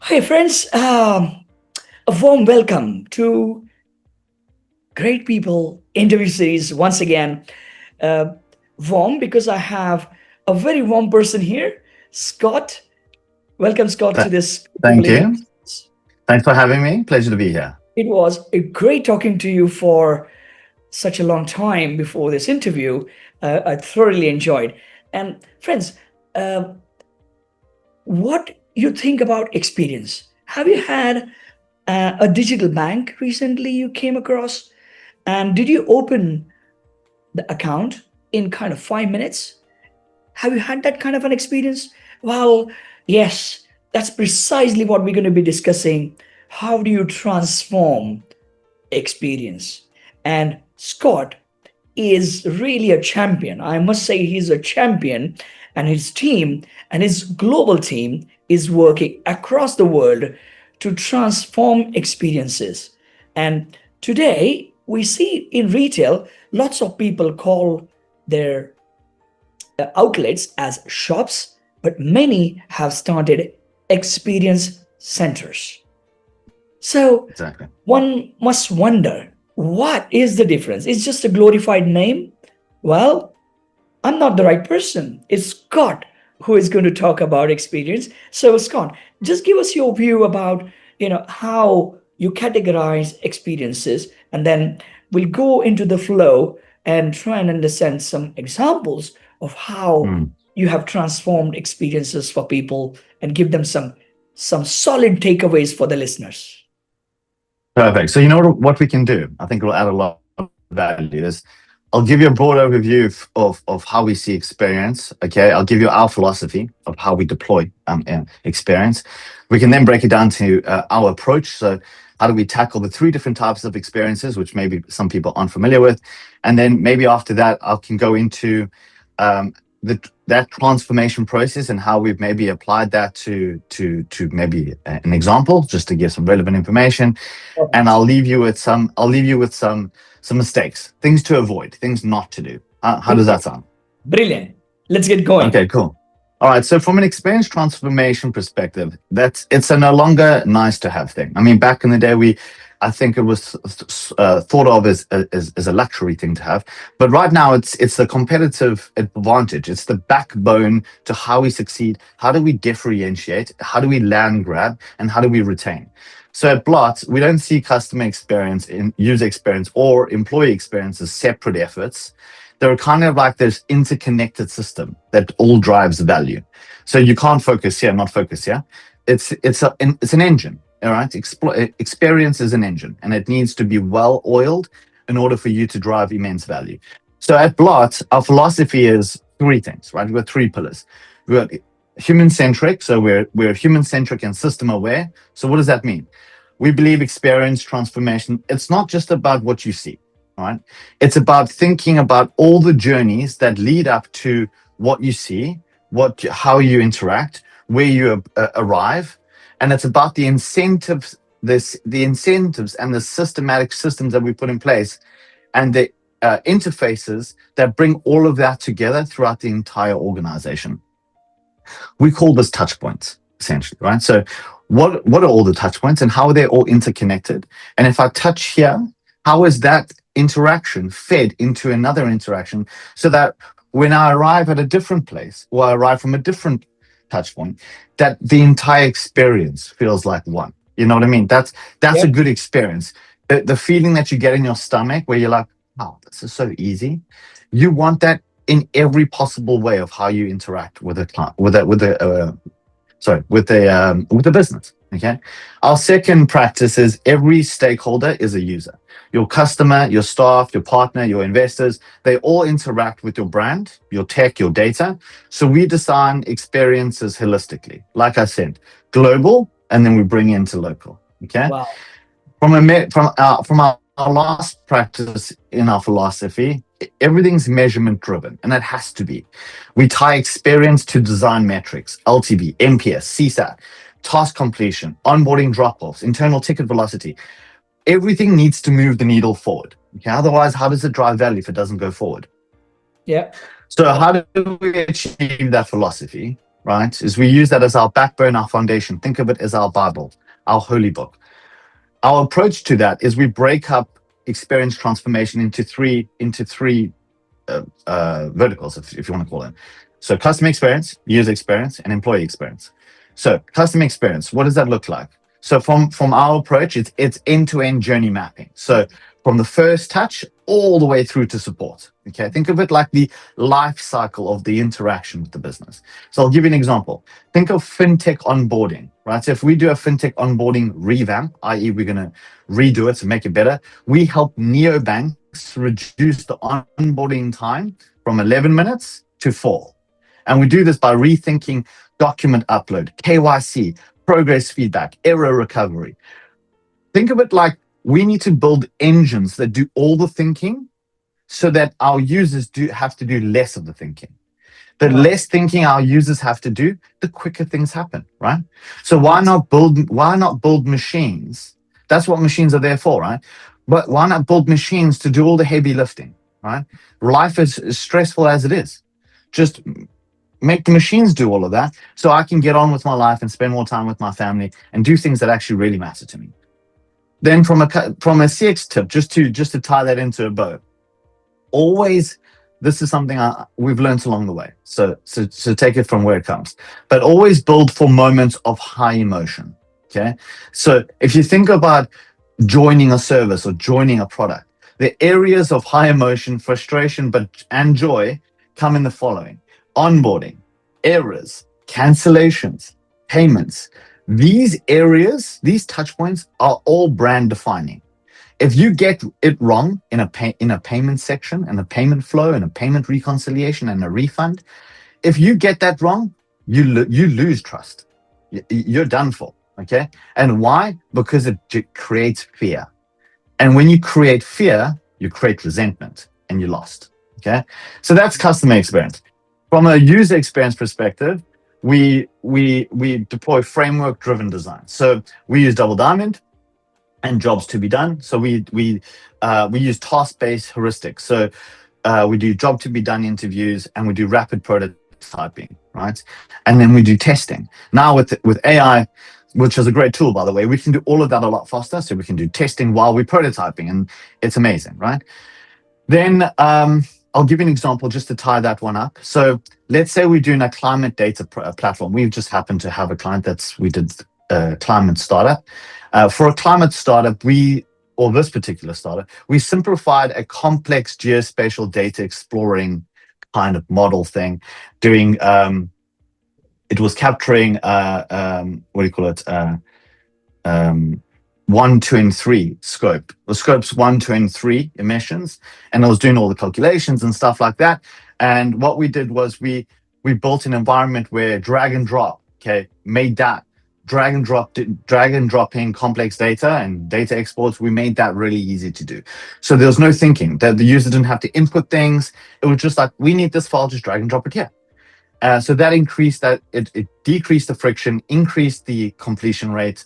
Hey, friends, a warm welcome to Great People interview series once again. Uh, Warm because I have a very warm person here, Scott. Welcome, Scott, to Th- this People Thank interview. you. Thanks for having me. Pleasure to be here. It was a great talking to you for such a long time before this interview. I thoroughly enjoyed. And, friends, uh, what you think about experience? Have you had a digital bank recently you came across? And did you open the account in kind of 5 minutes? Have you had that kind of an experience? Well, yes, that's precisely what we're going to be discussing. How do you transform experience? And Scott is really a champion. I must say, he's a champion, and his team and his global team is working across the world to transform experiences. And today, we see in retail, lots of people call their outlets as shops, but many have started experience centers. So Exactly. one must wonder, what is the difference? It's just a glorified name? Well, I'm not the right person. It's Scott who is going to talk about experience. So Scott, just give us your view about, how you categorize experiences, and then we'll go into the flow and try and understand some examples of how Mm, you have transformed experiences for people and give them some solid takeaways for the listeners. Perfect. So you know what we can do? I think it'll add a lot of value. I'll give you a broad overview of how we see experience. Okay. I'll give you our philosophy of how we deploy experience. We can then break it down to our approach. So how do we tackle the three different types of experiences, which maybe some people aren't familiar with? And then maybe after that, I can go into that transformation process and how we've maybe applied that to maybe an example, just to give some relevant information. And Perfect. I'll leave you with some mistakes, things to avoid, things not to do. How does that Brilliant. sound? Brilliant. Let's get going. Okay, cool. All right. So from an experience transformation perspective, it's a no longer nice to have thing. I mean, back in the day, I think it was thought of as a luxury thing to have, but right now it's a competitive advantage. It's the backbone to how we succeed. How do we differentiate? How do we land grab? And how do we retain? So at Blot, we don't see customer experience, in user experience, or employee experience as separate efforts. They're kind of like this interconnected system that all drives value. So you can't focus here, not focus here. It's an engine. All right. Experience is an engine, and it needs to be well oiled in order for you to drive immense value. So at Blot, our philosophy is three things, right? We've got three pillars. We've got human-centric. So we're human-centric and system aware. So what does that mean? We believe experience transformation, it's not just about what you see, all right? It's about thinking about all the journeys that lead up to what you see, how you interact, where you arrive, and it's about the incentives, the incentives and the systematic systems that we put in place, and the interfaces that bring all of that together throughout the entire organization. We call this touch points, essentially, right? So what are all the touch points and how are they all interconnected? And if I touch here, how is that interaction fed into another interaction so that when I arrive at a different place or I arrive from a different touch point, that the entire experience feels like one. You know what I mean? That's a Yep. good experience. The feeling that you get in your stomach where you're like, wow, this is so easy. You want that in every possible way of how you interact with a client, with the business. Okay. Our second practice is every stakeholder is a user. Your customer, your staff, your partner, your investors, they all interact with your brand, your tech, your data. So we design experiences holistically. Like I said, global, and then we bring into local. Okay. Wow. From our last practice in our philosophy, everything's measurement driven, and it has to be. We tie experience to design metrics, LTV, MPS, CSAT, task completion, onboarding drop-offs, internal ticket velocity. Everything needs to move the needle forward. Okay, otherwise, how does it drive value if it doesn't go forward? Yeah. So how do we achieve that philosophy? right, is we use that as our backbone, our foundation. Think of it as our Bible, our holy book. Our approach to that is we break up experience transformation into three verticals, if you want to call it. So customer experience, user experience, and employee experience. So customer experience, what does that look like? So from our approach, it's end-to-end journey mapping. So from the first touch all the way through to support. Okay, think of it like the life cycle of the interaction with the business. So I'll give you an example. Think of fintech onboarding, right? So if we do a fintech onboarding revamp, i.e., we're going to redo it to make it better, we help neobanks reduce the onboarding time from 11 minutes to 4. And we do this by rethinking document upload, KYC, progress feedback, error recovery. Think of it like we need to build engines that do all the thinking so that our users have to do less of the thinking. The less thinking our users have to do, the quicker things happen, right? So why not build machines? That's what machines are there for, right? But why not build machines to do all the heavy lifting, right? Life is as stressful as it is. Just make the machines do all of that so I can get on with my life and spend more time with my family and do things that actually really matter to me. Then from a CX tip, just to tie that into a bow, always, this is something we've learned along the way. So take it from where it comes, but always build for moments of high emotion. Okay. So if you think about joining a service or joining a product, the areas of high emotion, frustration, and joy come in the following: onboarding, errors, cancellations, payments. These areas, these touch points are all brand defining. If you get it wrong in a payment section, and a payment flow, and a payment reconciliation, and a refund, if you get that wrong, you lose trust. You're done for. Okay, and why? Because it creates fear, and when you create fear, you create resentment, and you're lost. Okay, so that's customer experience. From a user experience perspective, we deploy framework-driven design. So we use Double Diamond and jobs to be done. So we use task-based heuristics. So we do job to be done interviews, and we do rapid prototyping, right? And then we do testing. Now with AI, which is a great tool, by the way, we can do all of that a lot faster. So we can do testing while we're prototyping, and it's amazing, right? Then I'll give you an example just to tie that one up. So let's say we're doing a climate data platform. We've just happened to have a client we did a climate startup. For a climate startup, this particular startup, we simplified a complex geospatial data exploring kind of model thing, doing, it was capturing, what do you call it? 1, 2, and 3 scope. The scopes 1, 2, and 3 emissions, and I was doing all the calculations and stuff like that. And what we did was we built an environment where drag and drop, made that drag and dropping complex data and data exports. We made that really easy to do. So there was no thinking that the user didn't have to input things. It was just like, we need this file, just drag and drop it here. So that it decreased the friction, increased the completion rate.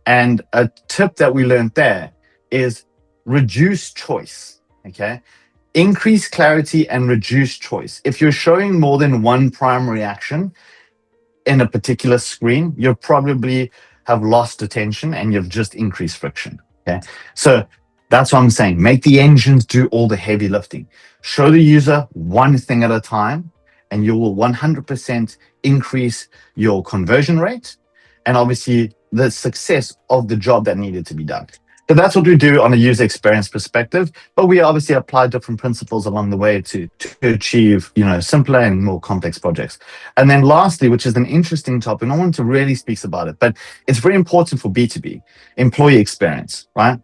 And a tip that we learned there is reduce choice, okay? Increase clarity and reduce choice. If you're showing more than one primary action in a particular screen, you probably have lost attention and you've just increased friction, okay? So that's what I'm saying. Make the engines do all the heavy lifting. Show the user one thing at a time, and you will 100% increase your conversion rate and obviously the success of the job that needed to be done. So that's what we do on a user experience perspective, but we obviously apply different principles along the way to achieve, simpler and more complex projects. And then lastly, which is an interesting topic, no one really speaks about it, but it's very important for B2B, employee experience, right?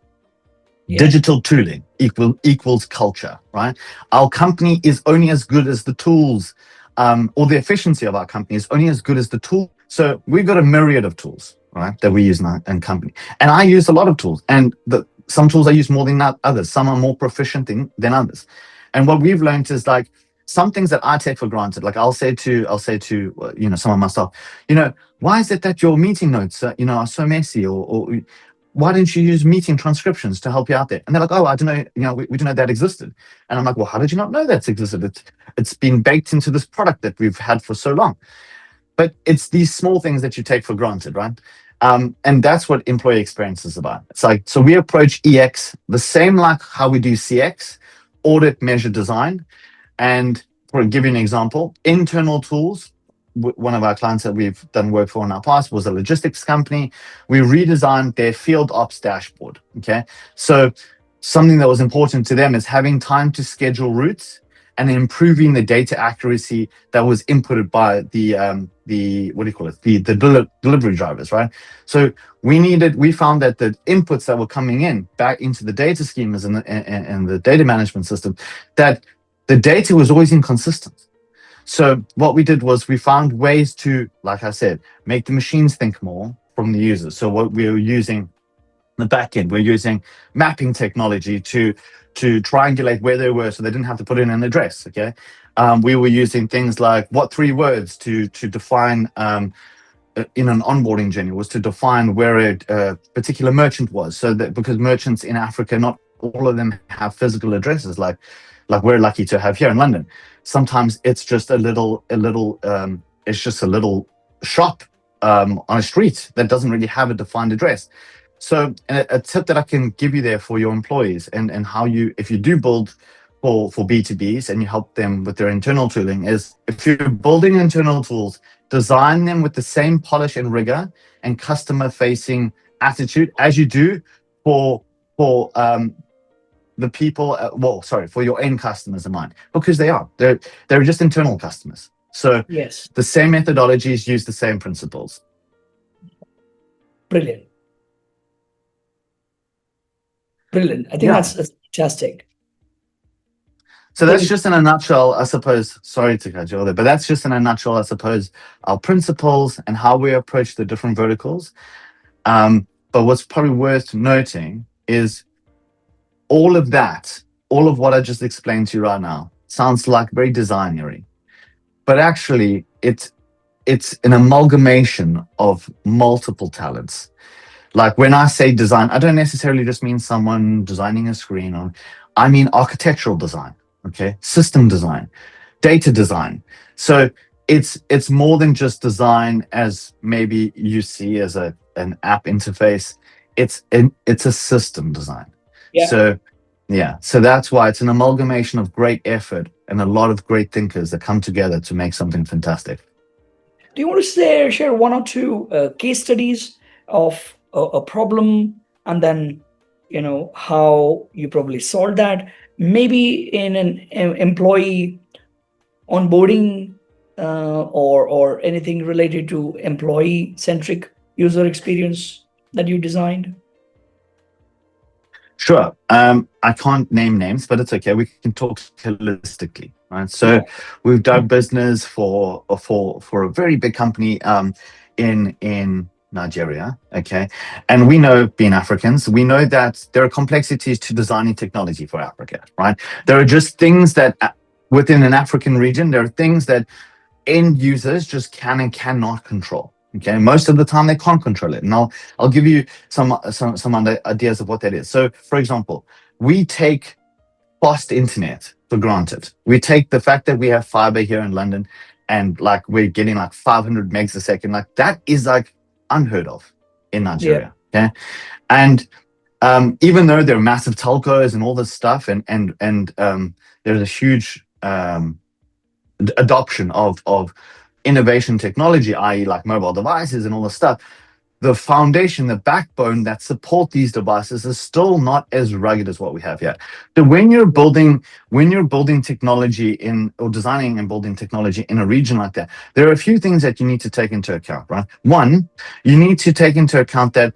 Yeah. Digital tooling equals culture, right? Our company is only as good as the tools, or the efficiency of our company is only as good as the tool. So we've got a myriad of tools, right, that we use in our company. And I use a lot of tools, and some tools I use more than others. Some are more proficient than others. And what we've learned is like some things that I take for granted. Like I'll say to some of my staff, why is it that your meeting notes are so messy, or why didn't you use meeting transcriptions to help you out there? And they're like, oh, I don't know, we didn't know that existed. And I'm like, well, how did you not know that's existed? It's been baked into this product that we've had for so long. but it's these small things that you take for granted, right? And that's what employee experience is about. It's like, so we approach EX the same like how we do CX, audit, measure, design. And for give you an example, internal tools. One of our clients that we've done work for in our past was a logistics company. We redesigned their field ops dashboard. Okay, so something that was important to them is having time to schedule routes and improving the data accuracy that was inputted by the what do you call it, the delivery drivers, right? So we found that the inputs that were coming in back into the data schemas and the data management system, that the data was always inconsistent. So what we did was we found ways to, like I said, make the machines think more from the users. So what we were using the back end, we're using mapping technology to triangulate where they were, so they didn't have to put in an address. Okay, we were using things like what three words to define in an onboarding journey was to define where a particular merchant was, so that because merchants in Africa, not all of them have physical addresses like we're lucky to have here in London. Sometimes it's just it's just a little shop on a street that doesn't really have a defined address. So a tip that I can give you there for your employees and how you, if you do build for B2Bs and you help them with their internal tooling, is if you're building internal tools, design them with the same polish and rigor and customer facing attitude as you do for the people, for your end customers in mind, because they're just internal customers. So Yes, the same methodologies, use the same principles. brilliant. Brilliant. I think Yeah. that's fantastic. So that's just in a nutshell, I suppose. Sorry to cut you off there, but that's just in a nutshell, I suppose, our principles and how we approach the different verticals. But what's probably worth noting is all of that, all of what I just explained to you right now, sounds like very designery, but actually it's an amalgamation of multiple talents. Like when I say design, I don't necessarily just mean someone designing a screen, or I mean architectural design, okay, system design, data design. So it's more than just design as maybe you see as an app interface. It's a system design. Yeah. So yeah, so that's why it's an amalgamation of great effort and a lot of great thinkers that come together to make something fantastic. Do you want to share one or two case studies of a problem, and then how you probably solved that? Maybe in an employee onboarding or anything related to employee-centric user experience that you designed. Sure. I can't name names, but it's okay. We can talk holistically, right? So we've done business for a very big company in Nigeria, okay? And we know, being Africans, we know that there are complexities to designing technology for Africa, right? There are just things that within an African region, there are things that end users just can and cannot control. Okay, most of the time they can't control it, and I'll give you some ideas of what that is. So, for example, we take fast internet for granted. We take the fact that we have fiber here in London, and like we're getting like 500 megs a second. Like that is like unheard of in Nigeria. Yeah. Okay, and even though there are massive telcos and all this stuff, and there's a huge adoption of innovation technology, i.e. like mobile devices and all this stuff, the foundation, the backbone that support these devices is still not as rugged as what we have here. So when you're building technology or designing and building technology in a region like that, there are a few things that you need to take into account, right? One, you need to take into account that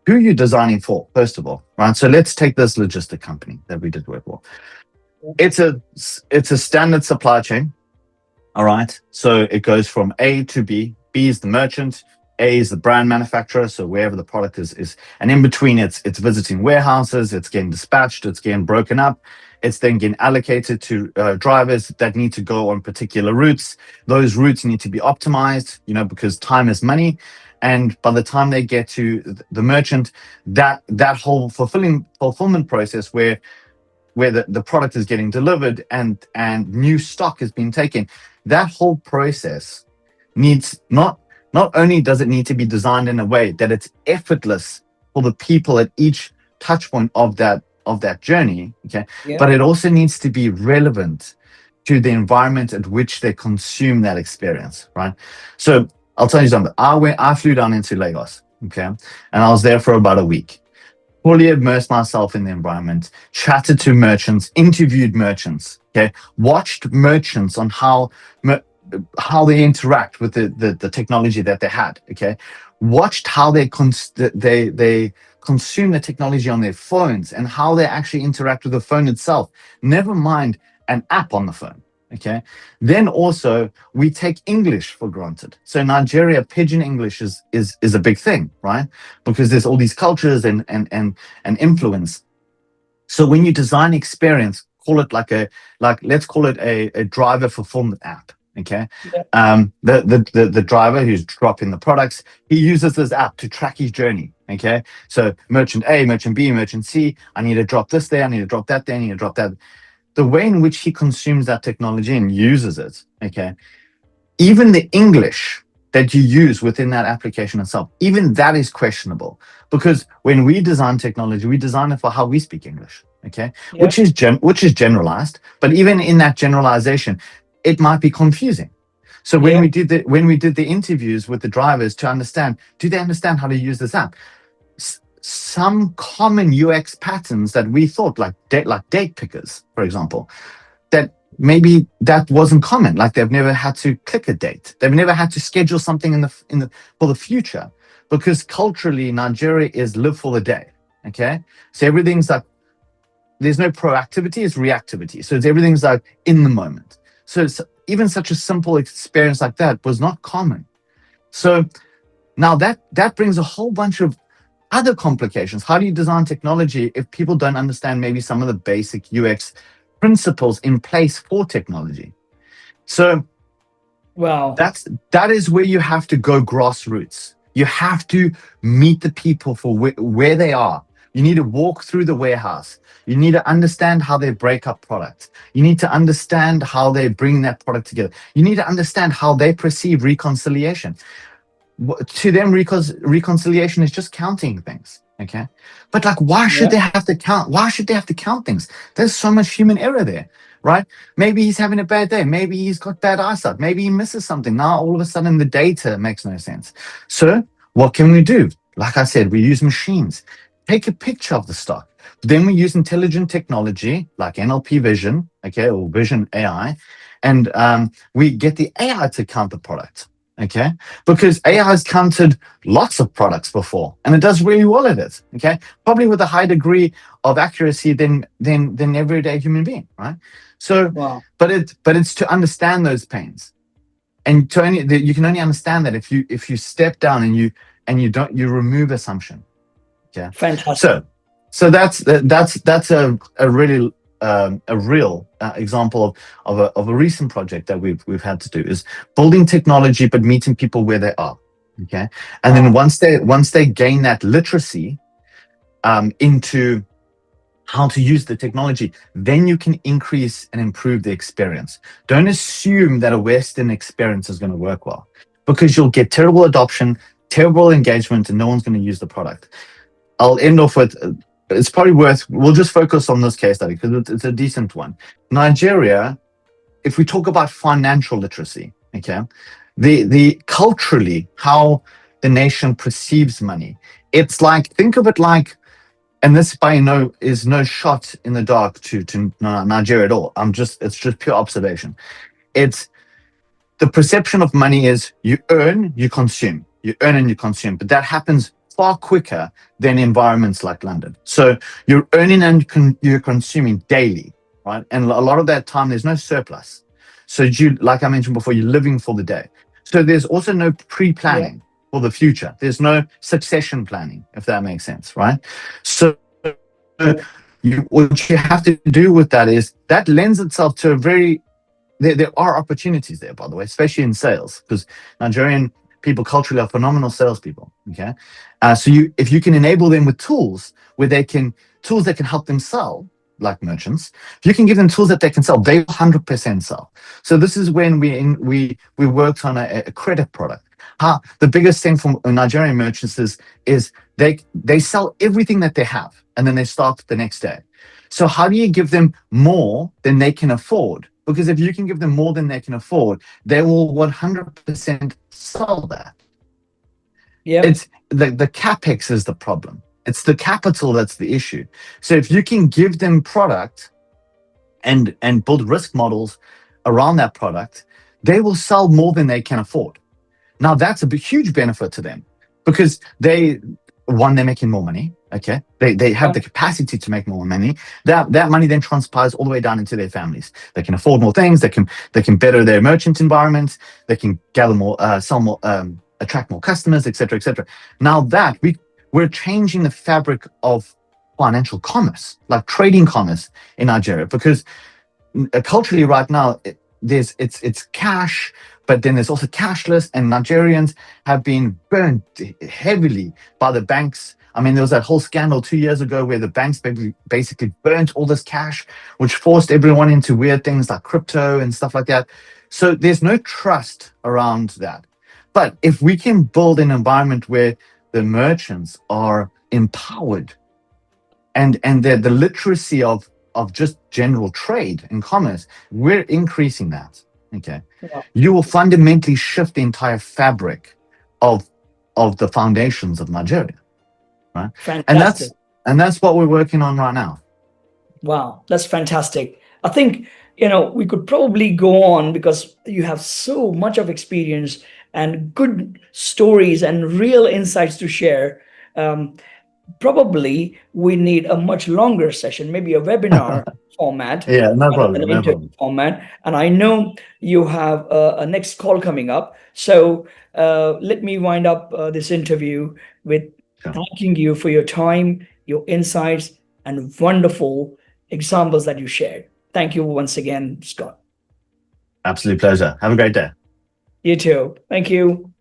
who you're designing for, first of all, right? So let's take this logistic company that we did work for. It's a standard supply chain. All right. So it goes from A to B. B is the merchant. A is the brand manufacturer. So wherever the product is, and in between it's visiting warehouses, it's getting dispatched, it's getting broken up. It's then getting allocated to drivers that need to go on particular routes. Those routes need to be optimized, because time is money. And by the time they get to the merchant, that whole fulfillment process where the product is getting delivered and new stock is being taken, that whole process needs not only does it need to be designed in a way that it's effortless for the people at each touch point of that journey, okay, Yeah. but it also needs to be relevant to the environment at which they consume that experience, right? So I'll tell you something. I flew down into Lagos, okay, and I was there for about a week. Fully immersed myself in the environment, chatted to merchants, interviewed merchants, okay, watched merchants on how they interact with the technology that they had, okay, watched how they consume the technology on their phones and how they actually interact with the phone itself, never mind an app on the phone, okay. Then also we take English for granted. So in Nigeria, pidgin English is a big thing, right? Because there's all these cultures and influence. So when you design experience, call it like let's call it a driver fulfillment app. Okay. Yeah. The driver who's dropping the products, he uses this app to track his journey. Okay. So merchant A, merchant B, merchant C, I need to drop this there, I need to drop that there, I need to drop that. The way in which he consumes that technology and uses it, okay, even the English that you use within that application itself, even that is questionable. Because when we design technology, we design it for how we speak English, okay, Yeah. which is generalized. But even in that generalization, it might be confusing. So when Yeah. we did the interviews with the drivers to understand, do they understand how to use this app? Some common UX patterns that we thought, like date pickers, for example, that maybe that wasn't common. Like they've never had to click a date. They've never had to schedule something in the for the future, because culturally Nigeria is live for the day. Okay, so everything's like there's no proactivity, it's reactivity. So everything's like in the moment. So it's, even such a simple experience like that was not common. So now that brings a whole bunch of other complications. How do you design technology if people don't understand maybe some of the basic UX principles in place for technology? So Wow. that is where you have to go grassroots. You have to meet the people for where they are. You need to walk through the warehouse. You need to understand how they break up products. You need to understand how they bring that product together. You need to understand how they perceive reconciliation. To them, reconciliation is just counting things, okay, but like why should Yeah. they have to count? Why should they have to count things? There's so much human error there, right? Maybe he's having a bad day, maybe he's got bad eyesight, maybe he misses something. Now all of a sudden the data makes no sense. So what can we do? Like I said, we use machines. Take a picture of the stock, then we use intelligent technology like NLP vision, okay, or vision AI, and we get the AI to count the product. Okay, because AI has counted lots of products before, and it does really well at it. Okay, probably with a high degree of accuracy than everyday human being, right? So, Wow. but it's to understand those pains, and you can only understand that if you step down and you remove assumption. Okay, Fantastic. so that's a really a real example of a recent project that we've had to do is building technology but meeting people where they are. Okay, and then Wow. once they gain that literacy into how to use the technology, then you can increase and improve the experience. Don't assume that a Western experience is going to work well, because you'll get terrible adoption, terrible engagement, and no one's going to use the product. I'll end off with, it's probably we'll just focus on this case study because it's a decent one. Nigeria, if we talk about financial literacy, okay, the culturally, how the nation perceives money, it's like, think of it like, and this is no shot in the dark to Nigeria at all. It's just pure observation. It's the perception of money is you earn, you consume, you earn and you consume, but that happens far quicker than environments like London. So you're earning and you're consuming daily, right? And a lot of that time, there's no surplus. So like I mentioned before, you're living for the day. So there's also no Yeah. pre-planning for the future. There's no succession planning, if that makes sense, right? So Yeah. what you have to do with that is that lends itself to a very there are opportunities there, by the way, especially in sales, because Nigerian people culturally are phenomenal salespeople. Okay, so if you can enable them with tools that can help them sell, like merchants, if you can give them tools that they can sell, they 100% sell. So this is when we worked on a credit product. The biggest thing for Nigerian merchants is they sell everything that they have, and then they start the next day. So how do you give them more than they can afford? Because if you can give them more than they can afford, they will 100% sell that. Yeah. It's the capex is the problem. It's the capital that's the issue. So if you can give them product and build risk models around that product, they will sell more than they can afford. Now that's a huge benefit to them because they're making more money. Okay, they have the capacity to make more money. That money then transpires all the way down into their families. They can afford more things. They can better their merchant environments. They can gather more, sell more, attract more customers, etc., etc. Now that we're changing the fabric of financial commerce, like trading commerce in Nigeria, because culturally right now it's cash, but then there's also cashless, and Nigerians have been burnt heavily by the banks. I mean, there was that whole scandal 2 years ago where the banks basically burnt all this cash, which forced everyone into weird things like crypto and stuff like that. So there's no trust around that. But if we can build an environment where the merchants are empowered and the literacy of just general trade and commerce, we're increasing that. Okay, Wow. you will fundamentally shift the entire fabric of the foundations of Nigeria, right? Fantastic. And that's what we're working on right now. Wow, that's fantastic. I think, we could probably go on because you have so much of experience and good stories and real insights to share. Probably we need a much longer session, maybe a webinar format Yeah, no rather than problem, an no interview problem. format. And I know you have a next call coming up. So let me wind up this interview with Sure. thanking you for your time, your insights, and wonderful examples that you shared. Thank you once again, Scott. Absolute pleasure. Have a great day. You too. Thank you.